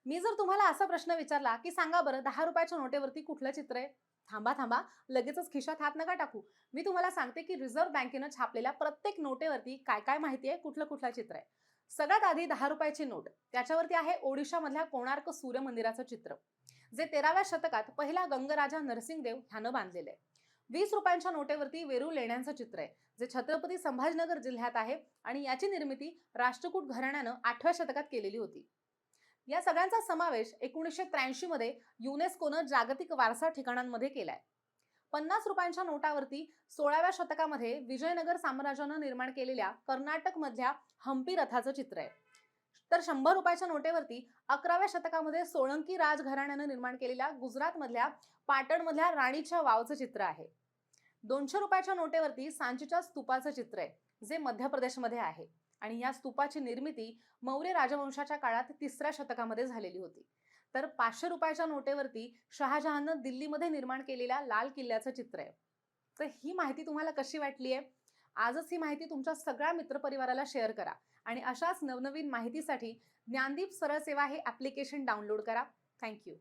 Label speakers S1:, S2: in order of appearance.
S1: मी जर तुम्हाला असा प्रश्न विचारला, की सांगा बरं 10 रुपयाच्या नोटेवरती कुठलं चित्र आहे? थांबा, थांबा. लगेचच खिशात हात नका टाकू. मी तुम्हाला सांगते, की रिझर्व्ह बँकेनं छापलेल्या प्रत्येक नोटेवरती काय-काय माहिती आहे, कुठलं-कुठलं चित्र आहे. सगळ्यात आधी 10 रुपयाची नोट. त्याच्यावरती आहे ओडिशामधल्या कोणार्क सूर्य मंदिराचं चित्र, जे 13व्या शतकात पहिला गंगराजा नरसिंहदेव ह्यानं बांधलेलं आहे. 20 रुपयांच्या नोटेवरती वेरूळ लेण्यांचं चित्र आहे, जे छत्रपती संभाजीनगर जिल्ह्यात आहे आणि याची निर्मिती राष्ट्रकूट घराण्यानं 8व्या शतकात केलेली होती. या सगळ्यांचा समावेश 1983 मध्ये युनेस्कोनं जागतिक वारसा ठिकाणांमध्ये केलाय. 50 रुपयांच्या नोटावरती 16व्या शतकामध्ये विजयनगर साम्राज्यानं निर्माण केलेल्या कर्नाटकमधल्या हम्पी रथाचं चित्र आहे. तर 100 रुपयाच्या नोटेवरती 11व्या शतकामध्ये सोळंकी राजघराण्यानं निर्माण केलेल्या गुजरातमधल्या पाटणमधल्या राणीच्या वावचं चित्र आहे. 200 रुपयाच्या नोटेवरती सांचीच्या स्तूपाचं चित्र आहे, जे मध्य प्रदेशमध्ये आहे. आणि या स्तूपाची निर्मिती मौर्य राजवंशाच्या काळात 3ऱ्या शतकामध्ये झालेली होती. तर 500 रुपयाच्या नोटेवरती शहाजहाननं दिल्लीमध्ये निर्माण केलेल्या लाल किल्ल्याचं चित्र आहे. तर ही माहिती तुम्हाला कशी वाटली आहे? आजच ही माहिती तुमच्या सगळ्या मित्रपरिवाराला शेअर करा आणि अशाच नवनवीन माहितीसाठी ज्ञानदीप सरळ सेवा हे ॲप्लिकेशन डाउनलोड करा. Thank you.